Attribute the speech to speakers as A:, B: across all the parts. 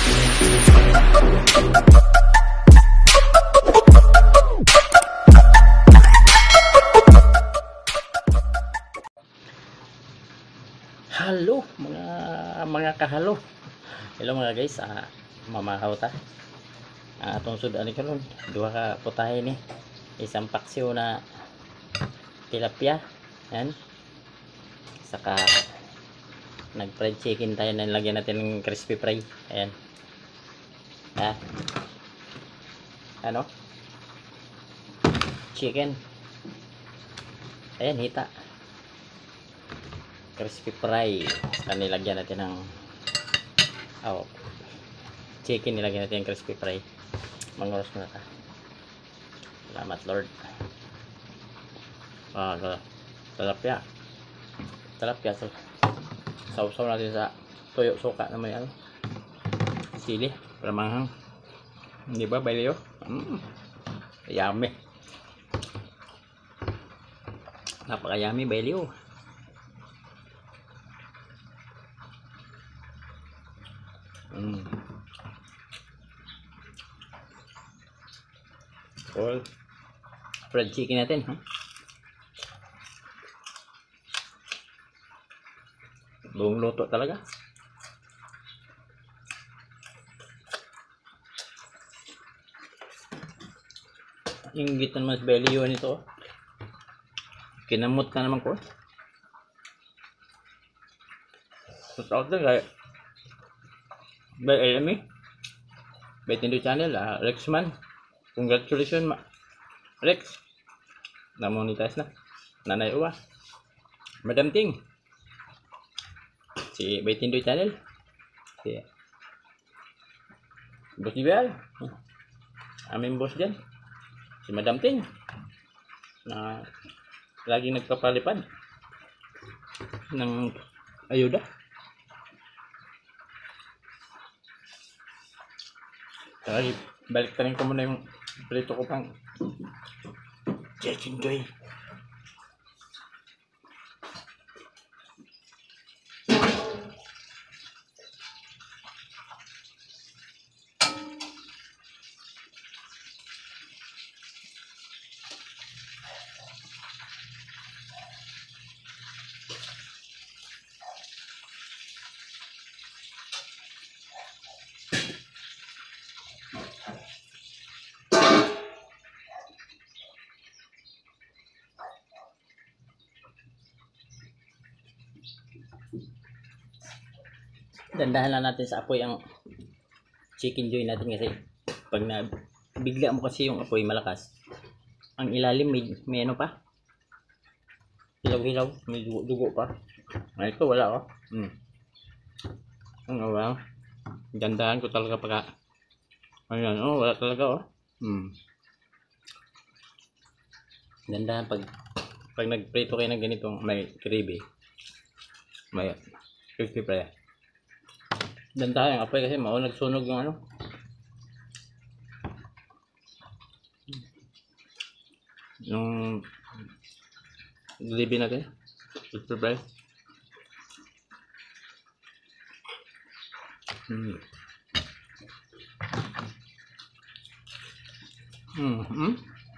A: Halo mga kahalo. Hello mga guys, mamahaw ta. Atong sudan ni karon, duha ka putahe ni. Isang paksiw na tilapia. Yan. Saka nag-fried chicken tayo na lagyan natin ng crispy fry. Ayan. Ano? Chicken. Ayan, hita. Crispy fry. Saka nilagyan natin ng chicken, nilagyan natin ng crispy fry. Manguros muna ta. Salamat Lord. Tilapia. Sausaw natin sa toyo suka na may sili para manghang. Di ba, Bailio? Yummy. Napaka-yummy, Bailio. Fried chicken natin, buong luto talaga. Ingit naman sa belly yun ito. Kinamot na naman ko. Shout out din kay LME Betindo channel, Rexman. Congratulations Rex. Na-monetize na. Nanay Uwa. Madam Ting. Si Betindo channel. Si Boss Ibal. Aming boss dyan. Si Madam Ting. Na laging nagpapalipad ng ayuda. Ay, balik tanin ko muna yung prito ko pang Chicken Joy. Dandahan lang natin sa apoy ang Chicken Joy natin kasi pag bigla mo kasi yung apoy malakas, ang ilalim may ano pa, hilaw-hilaw, may dugo pa. Ito wala ano ba, gandahan ko talaga pagka ayan, wala talaga gandahan pag nagprito kayo ng ganitong may gravy, may crispy fry. Dandahan yung apoy kasi nagsunog yung yung gravy natin, crispy fry.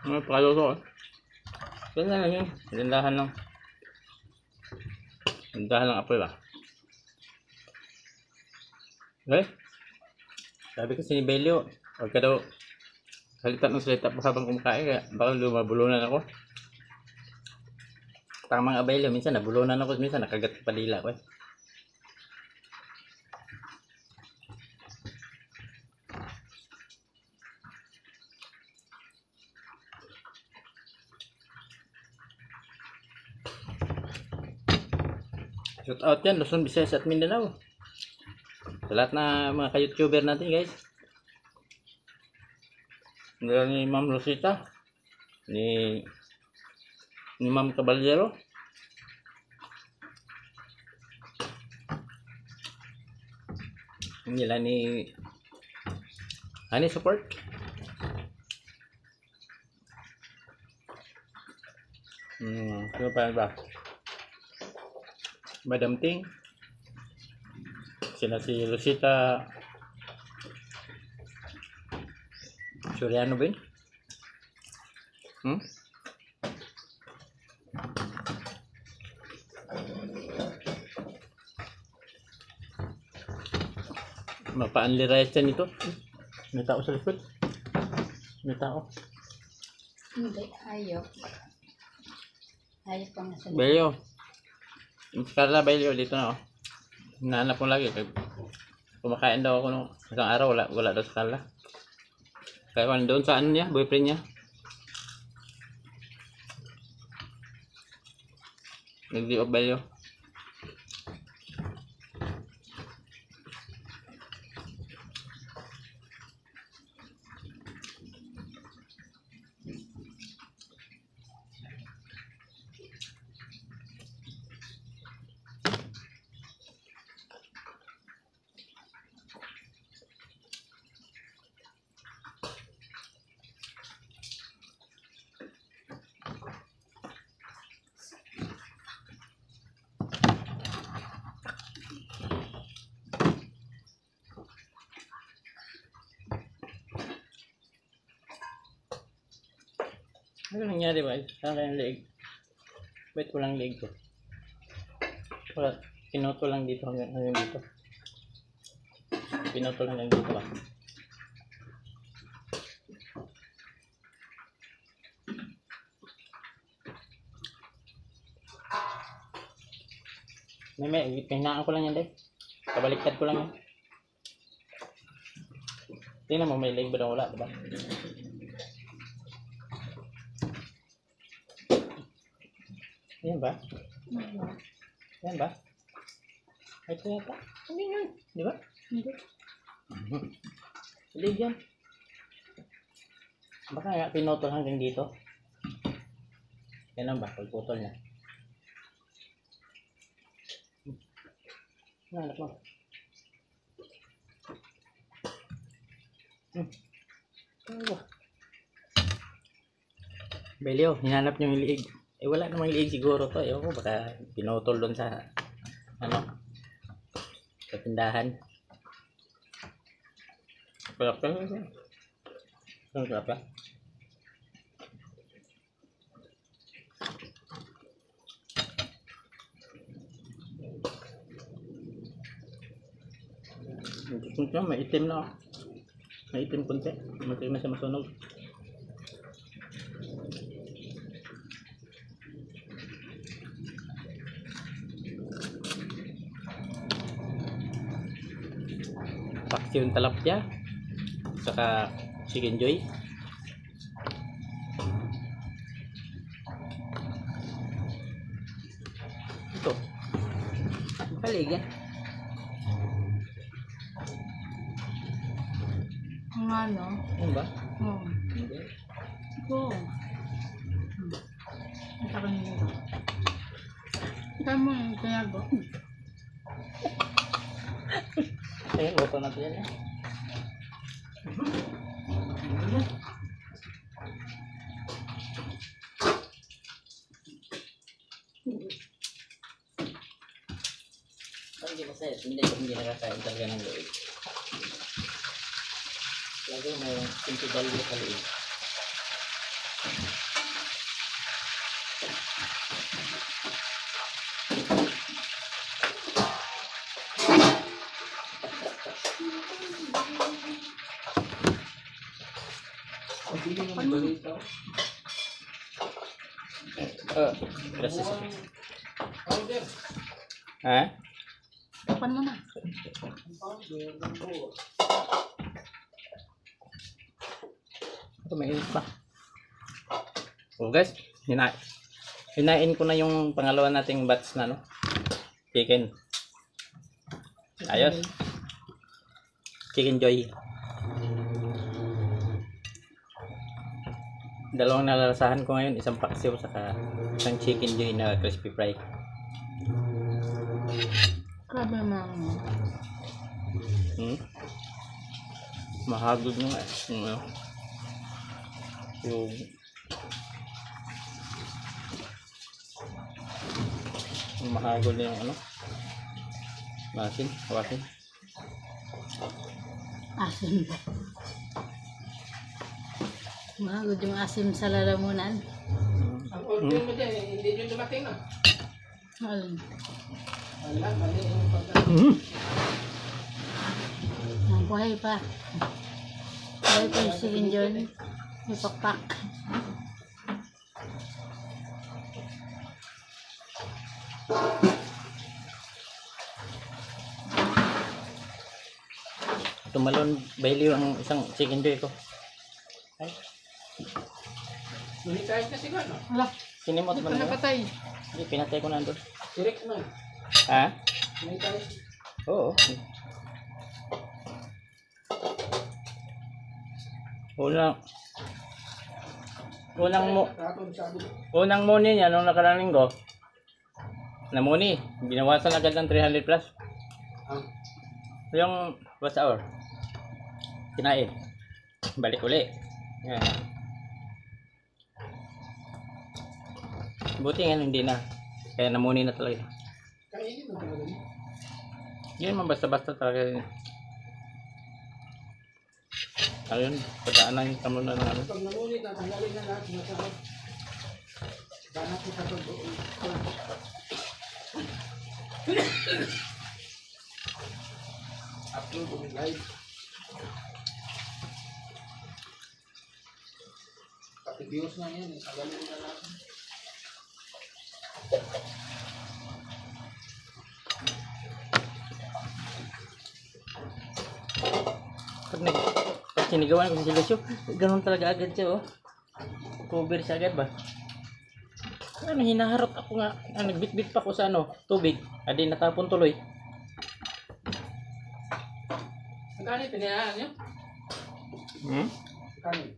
A: Pagkaluto ganyan lang yun, dandahan lang apoy ba. Okay? Sabi kasi ni Belio, huwag ka daw salita ng salita pa habang kumakain, kaya baka lumabulunan ako. Parang mga Belio, minsan nabulunan ako, minsan nakagat pa dila ko Shout out yan, Luzon, Visayas at Mindanao. Sa lahat na mga ka-YouTuber natin guys. Ni Ma'am Rosita, ni Ma'am Caballero, nila ni Honey Support, ano pa ba, Madam Ting, sila si Rosita Soriano ba yun? Hmm? Mapa-unli rice yan ito. May tao sa likod. May tao.
B: Hindi, hayop. Hayop pang nasa likod.
A: Belyo. Carla, Belyo, dito na oh. Hinahanap ko lagi. Kumakain daw ako nung isang araw. Wala daw sa Carla. Kaya kung doon sa ano niya, boyfriend niya. Nag-di off Belyo. Ano nangyari ba? Saan yung leeg? Ba't walang leeg ko? Wala. Pinoto lang dito hanggang dito. Pinoto lang hanggang dito ba? May hinaan ko lang yan, deh. Kabaliktad ko lang yan. Tingnan mo, may leeg ba na wala, diba? Yan ba? Yan ba? Ito yata. Hindi yan. Di ba?
B: Hindi.
A: Leeg yan. Baka nga pinutol hanggang dito. Yan ba? Pagputol niya. Hanap mo. Belyo, hinanap niyo yung liig. Eh wala namang liig siguro to. Ewan ko, baka pinutol doon sa ano, sa tindahan. Sarap ka. Sarap ka. Kunti may itim na. May itim kunti. Mati na siya masunog. Paksi yung talapya. Saka chicken joy. Ito. Palig yan.
B: Ang ano?
A: Ano ba?
B: Oo.
A: Hindi.
B: Oo. Ang sakit nito. Kaya mo yung tinago.
A: Ayun, boto natin yan eh. Hindi masaya. Hindi nakakain talaga ng loob. Lagi may simpigalyo sa loob. Gracias. Ha?
B: Tapan mo na.
A: Ito may init pa. So guys, hinain ko na yung pangalawa nating batch na no. Chicken. Ayos. Chicken joy. Dalawang nalalasahan ko ngayon, isang paksiw saka isang chicken joy na crispy fry.
B: Grabe naman mo.
A: Mahagod nga yung mahagod na yung ano. Masin, hawasin.
B: Asin ba? Mahagod yung asim sa lalamunan.
C: Ang order mo dyan, hindi nyo dumating na.
B: Alin.
C: Wala, mali yung pagkakas.
B: Buhay pa. Buhay pa yung chicken John. May pakpak.
A: Tumalon bailiw ang isang chicken joy ko. Ay,
C: Ngunit kahit na siguro, no?
B: Wala.
A: sinimot
B: Hindi
A: mo
B: pa
A: na.
B: napatay.
A: Hindi, pinatay ko na doon.
C: Direct man.
A: Ha?
C: Ngunit kahit.
A: Oo.
C: Tapon sabi ko.
A: Unang muni niya nung nakarang linggo. Namuni, binawasan agad ng 300 plus.
C: Ang
A: Yung what's hour? Kinain. Balik uli. Yan. Buti nga hindi na. Kaya namuni na talaga.
C: kainin mo talaga niya.
A: Hindi naman basta-basta talaga. Ayun, pagdaanan ka muna ng ano.
C: Pag nangunit na, tanggalin na lahat ng tao. Ganap kita pag doon. Upload on live. Pati views na yan, tanggalin na lahat.
A: Pag sinigawan ko si Lucio, ganun talaga agad siya, oh. Cover siya agad ba? Ano, hinaharot ako nga. Nagbitbit pa ko sa ano, tubig. Adi natapon tuloy.
C: Ang kanin, pinayaan niyo?
A: Hmm?
C: Kanin.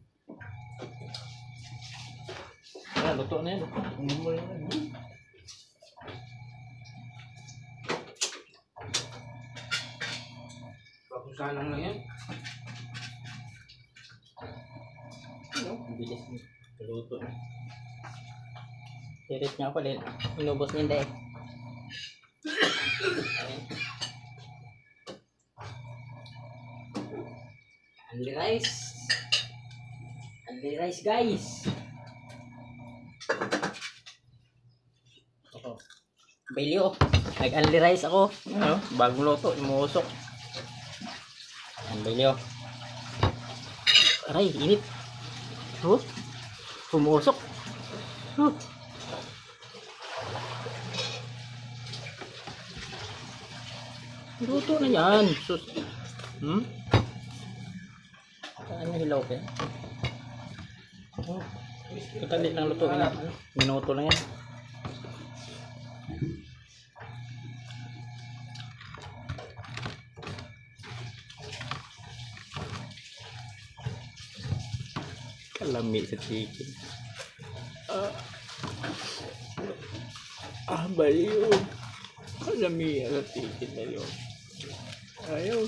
A: Ah, luto na yan. Tingnan mo yan.
C: Pakusalang lang yan.
A: Ano? Ang bilis mo. Luto na. Tirit niya ako din. Inubos niya hindi. Ayan. Only rice. Only rice, guys. Ako. Bailyo. Nag-only rice ako. Ano? Bagong luto. Imuusok. Ang bailyo. Aray, init. Oh. Pumuusok. Oh. Luto na yan. Sus. Hmm? Saan yung hilaw ka? Oh. Katali lang luto. Minuto lang yan. Kalami sa chicken. Baliw. Kalami sa chicken baliw. Ayaw.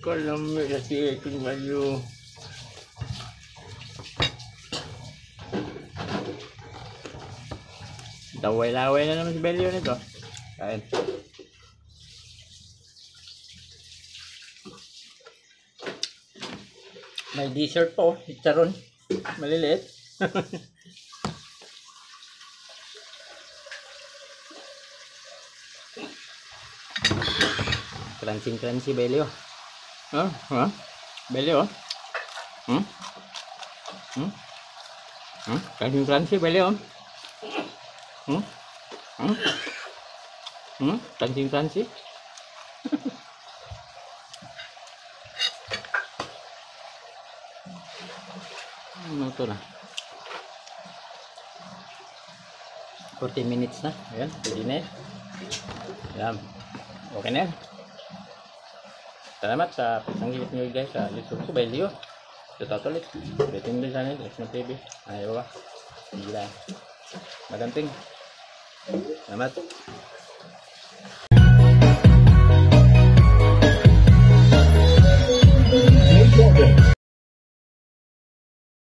A: Kalami sa chicken baliw. Laway-laway na naman si Baliw nito. Kain. May dessert po, chicharon. Maliliit. Crunchy Baliw. Huh? Huh? Baliw? Hmm? Hmm? Hmm? Crunchy Baliw. Hmm? Hmm? Hmm? Crunchy. Ano to na? 40 minutes na. Ayan, pwede na yan. Ayan. Okay na yan. Salamat sa pasanggit nyo guys sa YouTube ko. Baliw. Ito ulit. Rating din sana yung Xmo TV. Ayaw ba? Gila. Maganting. Salamat.